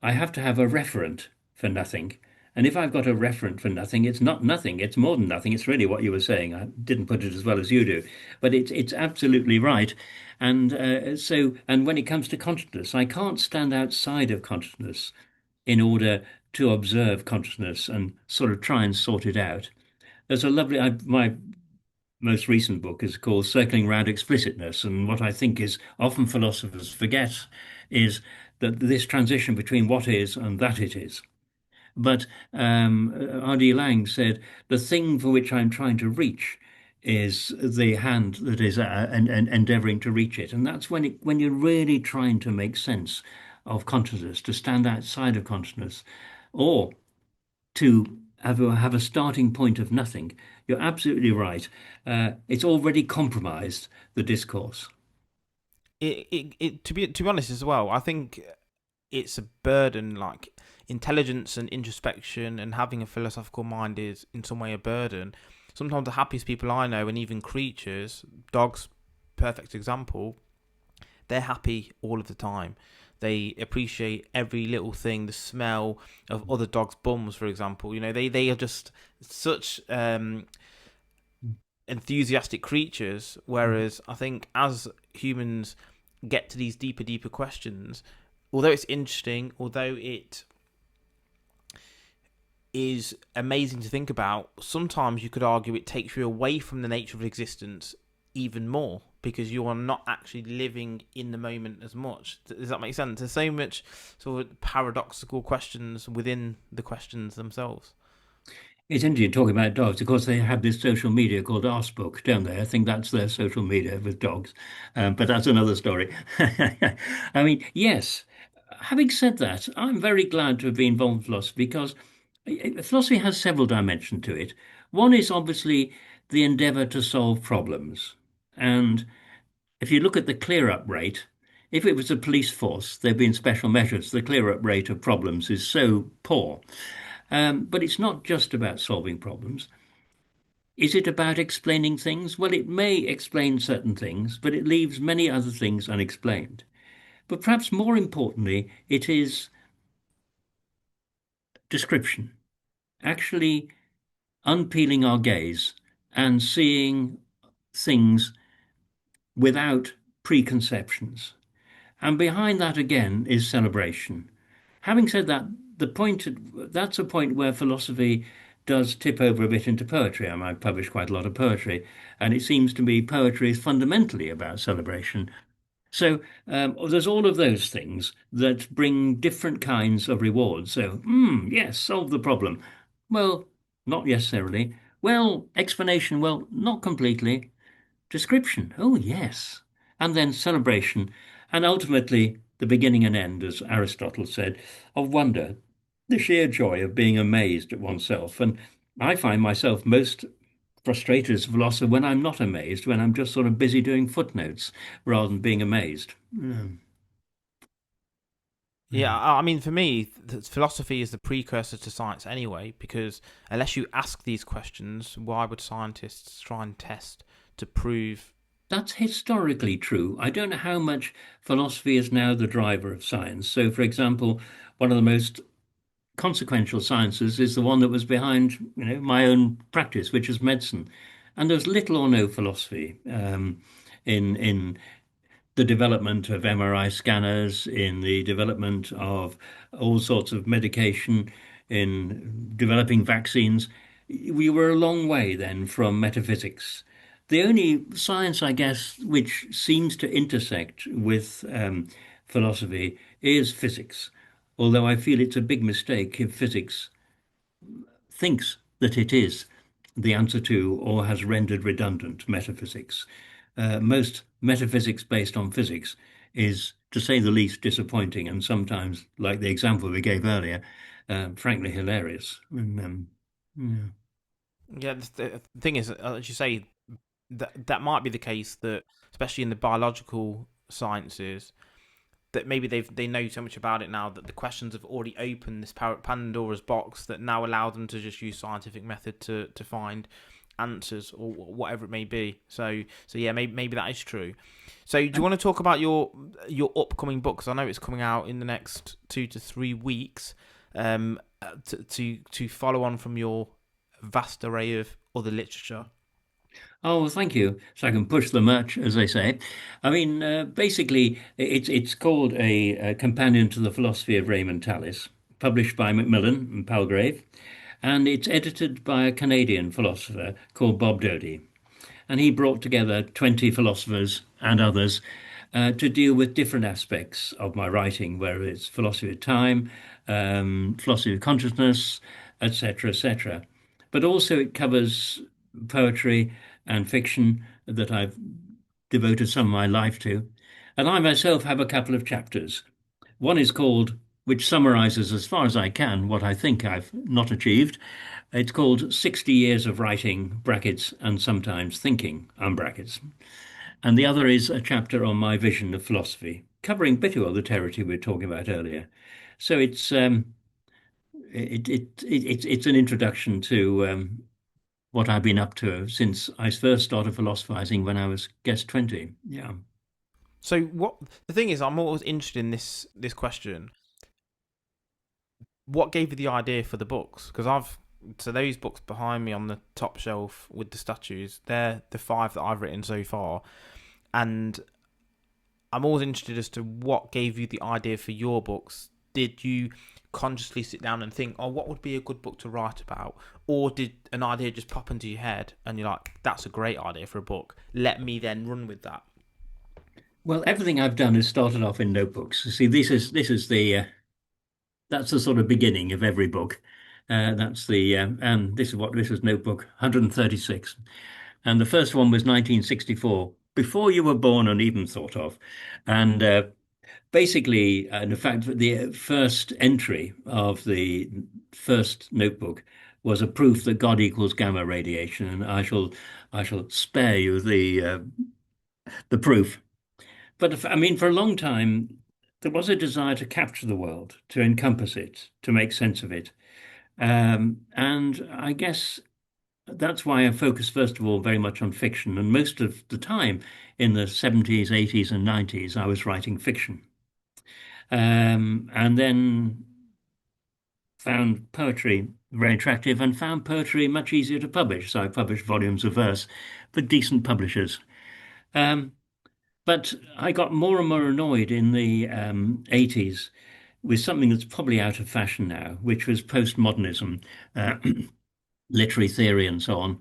I have to have a referent for nothing. And if I've got a referent for nothing, it's not nothing. It's more than nothing. It's really what you were saying. I didn't put it as well as you do, but it's absolutely right. And and when it comes to consciousness, I can't stand outside of consciousness in order to observe consciousness and sort of try and sort it out. There's a my most recent book is called Circling Round Explicitness. And what I think is often philosophers forget is that this transition between what is and that it is. But R.D. Laing said, the thing for which I'm trying to reach is the hand that is endeavoring to reach it. And that's when you're really trying to make sense of consciousness, to stand outside of consciousness, or to have a starting point of nothing. You're absolutely right. It's already compromised the discourse. To be honest as well, I think it's a burden. Like intelligence and introspection and having a philosophical mind is in some way a burden. Sometimes the happiest people I know, and even creatures, dogs, perfect example, they're happy all of the time. They appreciate every little thing, the smell of other dogs' bums, for example. They are just such enthusiastic creatures. Whereas I think as humans get to these deeper questions, although it's interesting, although it is amazing to think about, sometimes you could argue it takes you away from the nature of existence even more because you are not actually living in the moment as much. Does that make sense? There's so much sort of paradoxical questions within the questions themselves. It's interesting talking about dogs. Of course, they have this social media called Arsebook, don't they? I think that's their social media with dogs. But that's another story. I mean, yes. Having said that, I'm very glad to have been involved in philosophy because philosophy has several dimensions to it. One is obviously the endeavor to solve problems. And if you look at the clear-up rate, if it was a police force, there'd been special measures. The clear-up rate of problems is so poor. But it's not just about solving problems. Is it about explaining things? Well, it may explain certain things, but it leaves many other things unexplained. But perhaps more importantly, it is description, actually unpeeling our gaze and seeing things without preconceptions. And behind that again is celebration. Having said that, that's a point where philosophy does tip over a bit into poetry. I've published quite a lot of poetry, and it seems to me poetry is fundamentally about celebration. So there's all of those things that bring different kinds of rewards. So, yes, solve the problem. Well, not necessarily. Well, explanation. Well, not completely. Description. Oh, yes. And then celebration. And ultimately, the beginning and end, as Aristotle said, of wonder, the sheer joy of being amazed at oneself. And I find myself most frustrated as a philosopher when I'm not amazed, when I'm just sort of busy doing footnotes rather than being amazed. Yeah, Mm. I mean, for me, philosophy is the precursor to science anyway, because unless you ask these questions, why would scientists try and test to prove? That's historically true. I don't know how much philosophy is now the driver of science. So, for example, one of the most consequential sciences is the one that was behind, my own practice, which is medicine. And there's little or no philosophy in the development of MRI scanners, in the development of all sorts of medication, in developing vaccines. We were a long way then from metaphysics. The only science, I guess, which seems to intersect with philosophy is physics, although I feel it's a big mistake if physics thinks that it is the answer to or has rendered redundant metaphysics. Most metaphysics based on physics is, to say the least, disappointing and sometimes, like the example we gave earlier, frankly hilarious. Yeah. Yeah, the thing is, as you say, that might be the case that, especially in the biological sciences, that maybe they know so much about it now that the questions have already opened this Pandora's box that now allow them to just use scientific method to find answers or whatever it may be. So yeah, maybe that is true. So do you want to talk about your upcoming book? Because I know it's coming out in the next 2 to 3 weeks. To follow on from your vast array of other literature. Oh, thank you. So I can push the much, as they say. I mean, basically, it's called a Companion to the Philosophy of Raymond Tallis, published by Macmillan and Palgrave, and it's edited by a Canadian philosopher called Bob Doty. And he brought together 20 philosophers and others to deal with different aspects of my writing, whether it's philosophy of time, philosophy of consciousness, etc., etc. But also it covers poetry and fiction that I've devoted some of my life to. And I myself have a couple of chapters. One is called, which summarizes as far as I can what I think I've not achieved. It's called 60 Years of Writing, brackets, and Sometimes Thinking, unbrackets. And the other is a chapter on my vision of philosophy, covering pretty well the territory we were talking about earlier. So it's an introduction to what I've been up to since I first started philosophizing when I was guess 20. Yeah. So what the thing is, I'm always interested in this question. What gave you the idea for the books? Because so those books behind me on the top shelf with the statues, they're the 5 that I've written so far, and I'm always interested as to what gave you the idea for your books. Did you consciously sit down and think, oh, what would be a good book to write about? Or did an idea just pop into your head and you're like, that's a great idea for a book. Let me then run with that. Well, everything I've done has started off in notebooks. You see, this is the that's the sort of beginning of every book. That's the and this is notebook 136, and the first one was 1964, before you were born and even thought of, and basically, in fact, the first entry of the first notebook was a proof that God equals gamma radiation, and I shall spare you the proof. But I mean, for a long time, there was a desire to capture the world, to encompass it, to make sense of it. And I guess that's why I focus, first of all, very much on fiction. And most of the time in the 70s, 80s, and 90s, I was writing fiction. And then found poetry very attractive and found poetry much easier to publish. So I published volumes of verse for decent publishers. Um, But I got more and more annoyed in the 80s with something that's probably out of fashion now, which was postmodernism, uh, literary theory, and so on.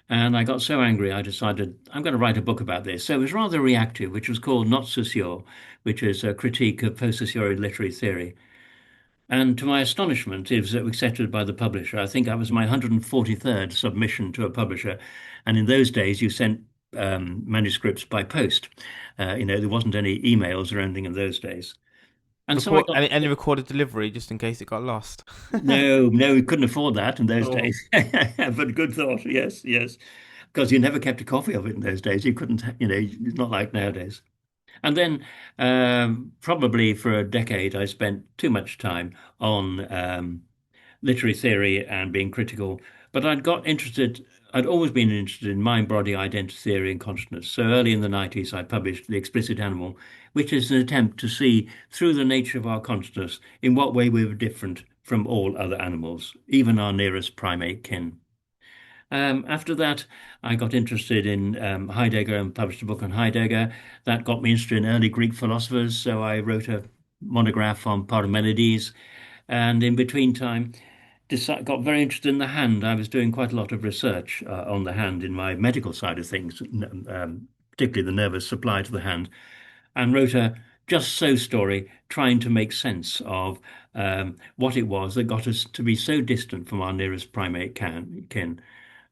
And I got so angry, I decided I'm going to write a book about this. So it was rather reactive, which was called Not So Sure, which is a critique of post-sociology literary theory. And to my astonishment, it was accepted by the publisher. I think that was my 143rd submission to a publisher. And in those days, you sent manuscripts by post. There wasn't any emails or anything in those days. And so I got Any recorded delivery just in case it got lost. no, we couldn't afford that in those Oh. days. But good thought, yes, yes. Because you never kept a copy of it in those days. You couldn't, it's not like nowadays. And then probably for a decade, I spent too much time on literary theory and being critical. But I'd always been interested in mind, body, identity theory, and consciousness. So early in the 90s, I published The Explicit Animal, which is an attempt to see through the nature of our consciousness in what way we were different from all other animals, even our nearest primate kin. After that, I got interested in Heidegger and published a book on Heidegger. That got me interested in early Greek philosophers, so I wrote a monograph on Parmenides. And in between time, got very interested in the hand. I was doing quite a lot of research on the hand in my medical side of things, particularly the nervous supply to the hand, and wrote a just so story trying to make sense of what it was that got us to be so distant from our nearest primate kin.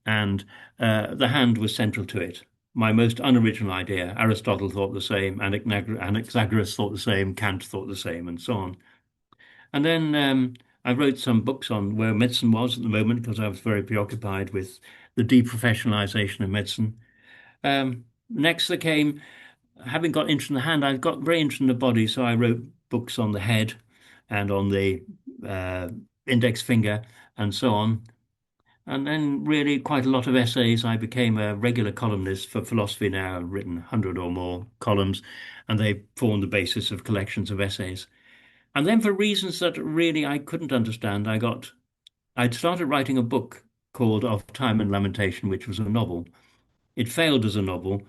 And the hand was central to it. My most unoriginal idea. Aristotle thought the same, Anaxagoras thought the same, Kant thought the same, and so on. And then I wrote some books on where medicine was at the moment because I was very preoccupied with the deprofessionalization of medicine. Next, there came having got interested in the hand, I got very interested in the body, so I wrote books on the head and on the uh, index finger and so on. And then really quite a lot of essays. I became a regular columnist for philosophy now. I've written 100 or more columns, and they form the basis of collections of essays. And then for reasons that really I couldn't understand, I'd started writing a book called Of Time and Lamentation, which was a novel. It failed as a novel,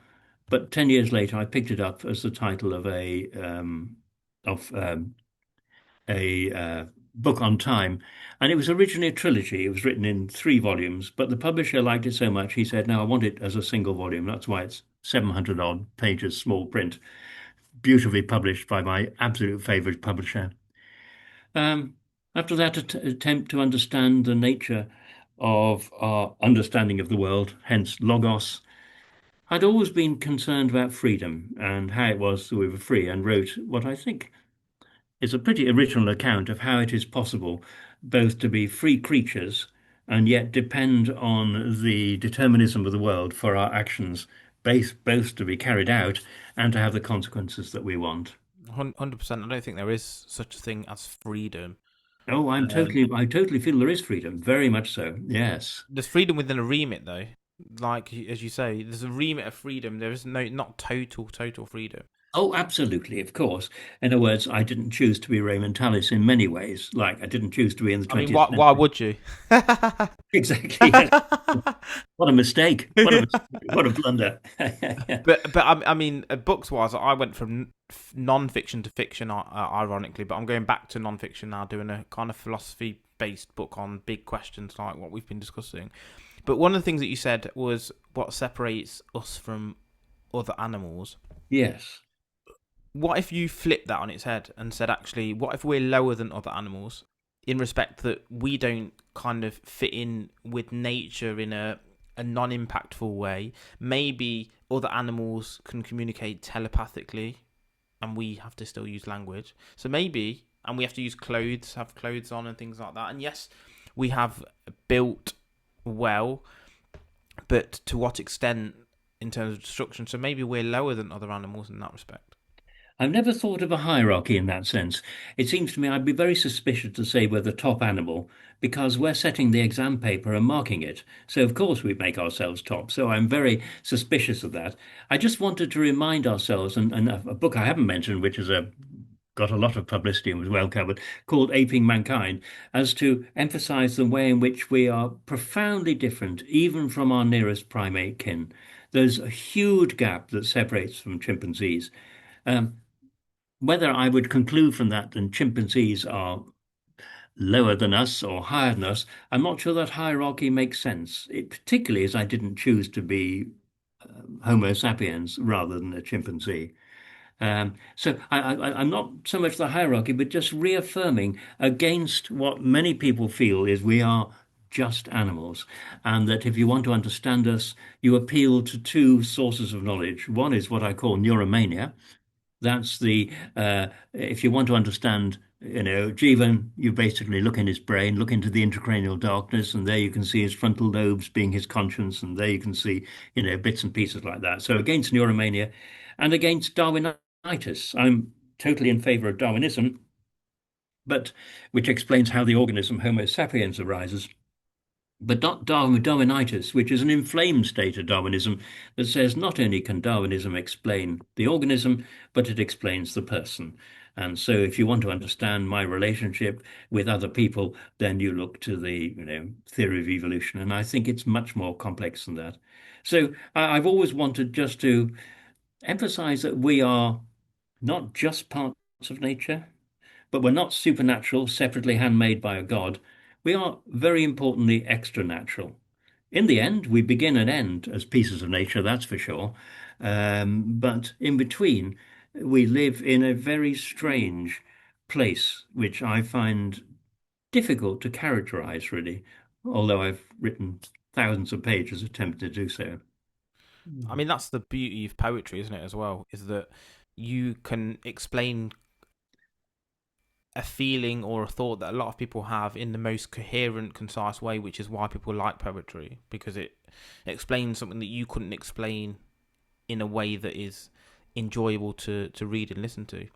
but 10 years later I picked it up as the title of a book on time. And it was originally a trilogy. It was written in 3 volumes, but the publisher liked it so much, he said, "No, I want it as a single volume." That's why it's 700 odd pages, small print, beautifully published by my absolute favorite publisher. Um, After that attempt to understand the nature of our understanding of the world, hence Logos, I'd always been concerned about freedom and how it was that we were free, and wrote what I think is a pretty original account of how it is possible both to be free creatures and yet depend on the determinism of the world for our actions, both to be carried out and to have the consequences that we want. 100%. I don't think there is such a thing as freedom. Oh, Um, I totally feel there is freedom, very much so. Yes. there's freedom within a remit, though. Like as you say, there's a remit of freedom. There is not total freedom. Oh, absolutely, of course. In other words, I didn't choose to be Raymond Tallis in many ways, like I didn't choose to be in the I mean, 20th why century. would you? Exactly, yes. What a mistake. What a blunder. But I mean, books wise, I went from non-fiction to fiction, ironically. But I'm going back to non-fiction now, doing a kind of philosophy-based book on big questions like what we've been discussing. But one of the things that you said was what separates us from other animals. Yes. What if you flipped that on its head and said, actually, what if we're lower than other animals in respect that we don't kind of fit in with nature in a non-impactful way? Maybe other animals can communicate telepathically and we have to still use language. So maybe, and we have to use clothes, have clothes on and things like that. And yes, we have built well, but to what extent in terms of destruction? So maybe we're lower than other animals in that respect. I've never thought of a hierarchy in that sense. It seems to me I'd be very suspicious to say we're the top animal because we're setting the exam paper and marking it. So, of course, we make ourselves top. So, I'm very suspicious of that. I just wanted to remind ourselves, and a book I haven't mentioned, which is got a lot of publicity and was well covered, called Aping Mankind, as to emphasize the way in which we are profoundly different, even from our nearest primate kin. There's a huge gap that separates from chimpanzees. Um, Whether I would conclude from that that chimpanzees are lower than us or higher than us, I'm not sure that hierarchy makes sense, particularly as I didn't choose to be Homo sapiens rather than a chimpanzee. I'm not so much the hierarchy, but just reaffirming against what many people feel is we are just animals, and that if you want to understand us, you appeal to 2 sources of knowledge. One is what I call neuromania. That's if you want to understand, Jivan, you basically look in his brain, look into the intracranial darkness, and there you can see his frontal lobes being his conscience, and there you can see, bits and pieces like that. So against neuromania and against Darwinitis, I'm totally in favor of Darwinism, but which explains how the organism Homo sapiens arises, but not Darwinitis, which is an inflamed state of Darwinism that says not only can Darwinism explain the organism, but it explains the person. And so if you want to understand my relationship with other people, then you look to the, theory of evolution. And I think it's much more complex than that. So I've always wanted just to emphasize that we are not just parts of nature, but we're not supernatural, separately handmade by a god. We are very importantly extra natural. In the end, we begin and end as pieces of nature, that's for sure. But in between, we live in a very strange place, which I find difficult to characterize, really, although I've written thousands of pages attempting to do so. I mean, that's the beauty of poetry, isn't it, as well? Is that you can explain a feeling or a thought that a lot of people have in the most coherent, concise way, which is why people like poetry, because it explains something that you couldn't explain in a way that is enjoyable to read and listen to.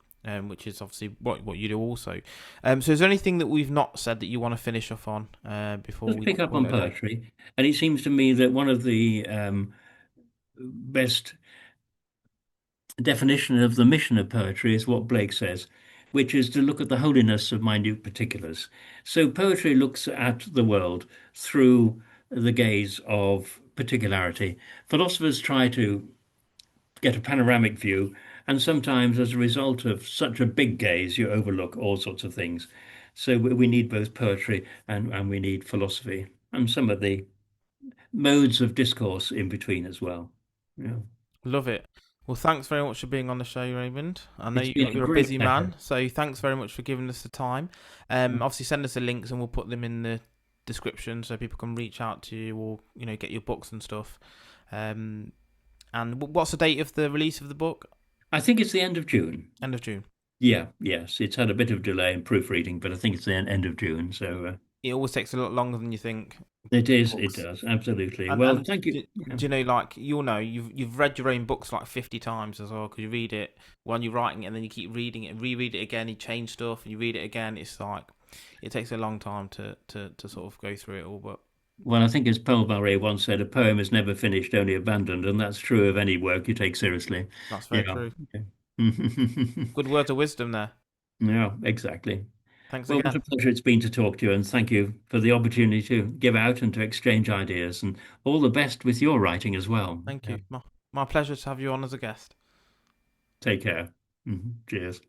Which is obviously what you do also. So is there anything that we've not said that you want to finish off on before Let's we pick up call on it a day? poetry. And it seems to me that one of the best definition of the mission of poetry is what Blake says, which is to look at the holiness of minute particulars. So poetry looks at the world through the gaze of particularity. Philosophers try to get a panoramic view, and sometimes, as a result of such a big gaze, you overlook all sorts of things. So we need both poetry and we need philosophy and some of the modes of discourse in between as well. Yeah. Love it. Well, thanks very much for being on the show, Raymond. I know It's been a you're a great busy pleasure. man, so thanks very much for giving us the time. Obviously, send us the links and we'll put them in the description so people can reach out to you or get your books and stuff. And what's the date of the release of the book? I think it's the end of June. End of June. Yeah, yes. It's had a bit of delay in proofreading, but I think it's the end of June. So It always takes a lot longer than you think. it is, it Books. does, absolutely. And Well, and thank you. do, Yeah. do you know, like you'll know, you've read your own books like 50 times as well because you read it when you're writing it, and then you keep reading it and reread it again. You change stuff and you read it again. It's like it takes a long time to sort of go through it all. But Well, I think as Paul Barret once said, a poem is never finished, only abandoned, and that's true of any work you take seriously. that's very Yeah. true. Okay. Good words of wisdom there. Yeah, exactly. Thanks Well, what again. a pleasure it's been to talk to you, and thank you for the opportunity to give out and to exchange ideas, and all the best with your writing as well. Thank Yeah. you. My pleasure to have you on as a guest. Take care. Cheers.